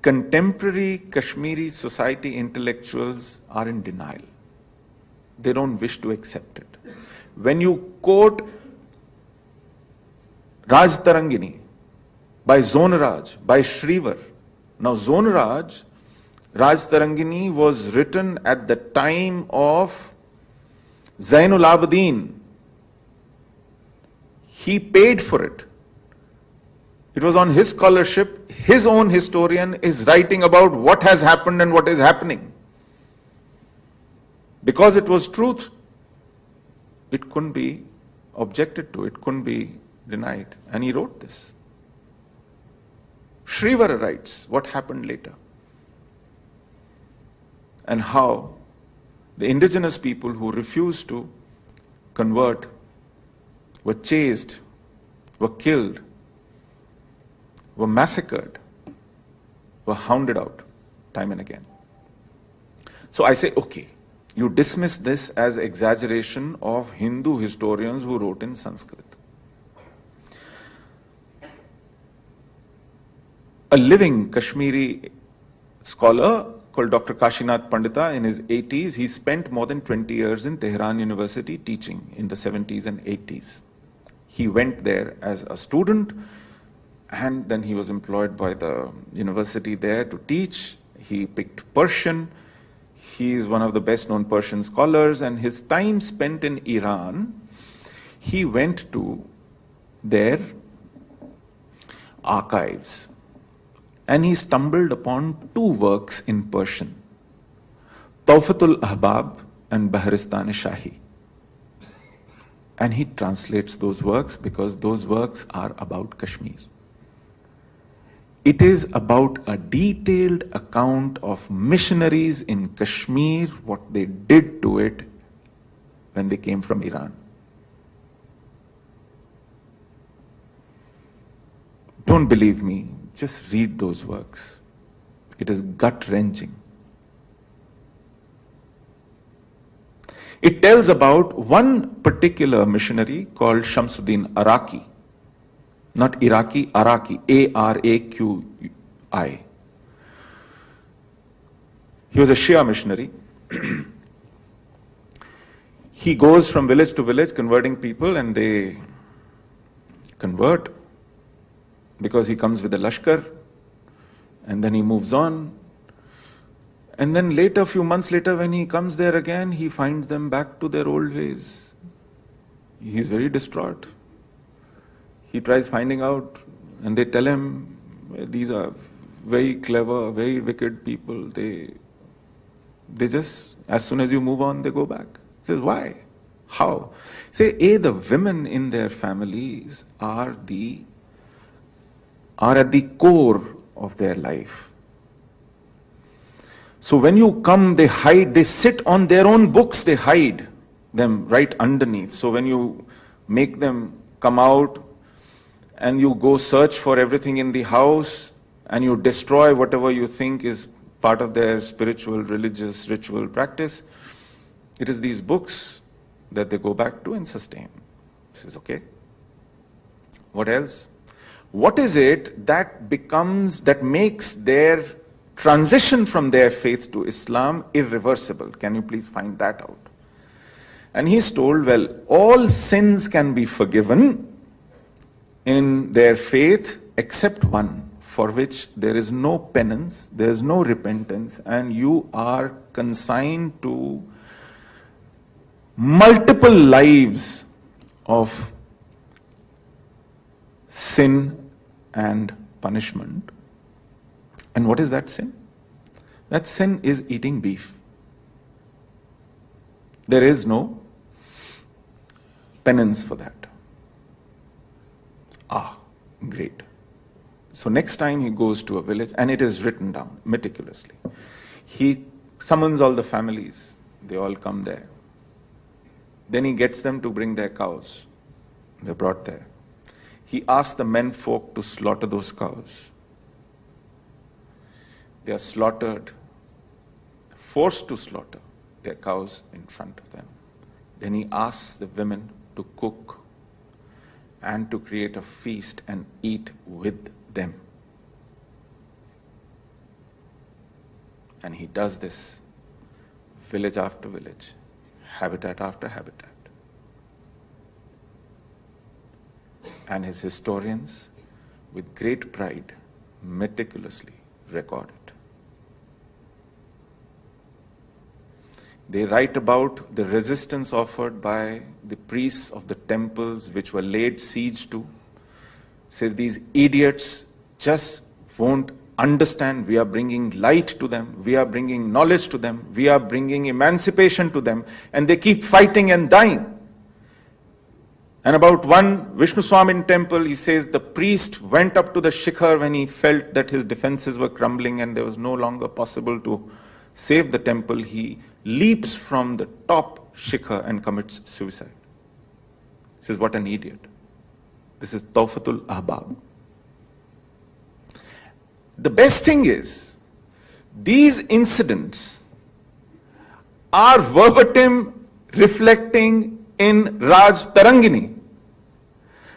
contemporary Kashmiri society intellectuals are in denial. They don't wish to accept it. When you quote Raj Tarangini by Zonaraj, by Shrivar. Now Zonaraj, Raj Tarangini was written at the time of Zainul Abidin. He paid for it. It was on his scholarship. His own historian is writing about what has happened and what is happening. Because it was truth, it couldn't be objected to, it couldn't be denied. And he wrote this. Shrivar writes what happened later and how the indigenous people who refused to convert were chased, were killed, were massacred, were hounded out time and again. So I say, okay, you dismiss this as exaggeration of Hindu historians who wrote in Sanskrit. A living Kashmiri scholar called Dr. Kashinath Pandita in his 80s, he spent more than 20 years in Tehran University teaching in the 70s and 80s. He went there as a student and then he was employed by the university there to teach. He picked Persian. He is one of the best known Persian scholars, and his time spent in Iran, he went to their archives and he stumbled upon two works in Persian, Tawfatul Ahbab and Baharistan-e-Shahi. And he translates those works because those works are about Kashmir. It is about a detailed account of missionaries in Kashmir, what they did to it when they came from Iran. Don't believe me, just read those works. It is gut-wrenching. It tells about one particular missionary called Shamsuddin Araki. Not Iraqi, Araki, A-R-A-Q-I. He was a Shia missionary. He goes from village to village converting people, and they convert because he comes with a lashkar, and then he moves on. And then later, a few months later, when he comes there again, he finds them back to their old ways. He's very distraught. He tries finding out, and they tell him, these are very clever, very wicked people. They just, as soon as you move on, they go back. He says, why? How? Say, the women in their families are at the core of their life. So when you come, they hide, they sit on their own books, they hide them right underneath. So when you make them come out and you go search for everything in the house and you destroy whatever you think is part of their spiritual, religious, ritual practice, it is these books that they go back to and sustain. This is okay. What else? What is it that makes their transition from their faith to Islam irreversible? Can you please find that out? And he's told, well, all sins can be forgiven in their faith except one, for which there is no penance, there is no repentance, and you are consigned to multiple lives of sin and punishment. And what is that sin? That sin is eating beef. There is no penance for that. Great. So next time he goes to a village, and it is written down meticulously. He summons all the families. They all come there. Then he gets them to bring their cows. They're brought there. He asks the men folk to slaughter those cows. They are slaughtered, forced to slaughter their cows in front of them. Then he asks the women to cook and to create a feast and eat with them. And he does this village after village, habitat after habitat. And his historians, with great pride, meticulously record it. They write about the resistance offered by the priests of the temples which were laid siege to. Says these idiots just won't understand. We are bringing light to them, we are bringing knowledge to them, we are bringing emancipation to them, and they keep fighting and dying. And about one Vishnu Swamin temple, he says the priest went up to the shikhar when he felt that his defenses were crumbling and there was no longer possible to save the temple. He leaps from the top shikhar and commits suicide. He says, what an idiot. This is Tawfatul Ahbab. The best thing is, these incidents are verbatim reflecting in Raj Tarangini.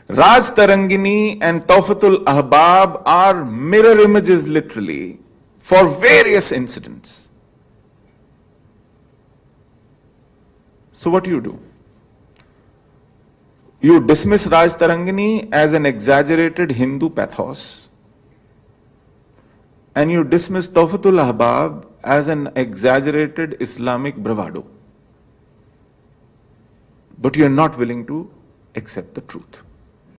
Raj Tarangini and Tawfatul Ahbab are mirror images literally for various incidents. So what do? You dismiss Raj Tarangini as an exaggerated Hindu pathos, and you dismiss Tawfatul Ahbab as an exaggerated Islamic bravado. But you are not willing to accept the truth.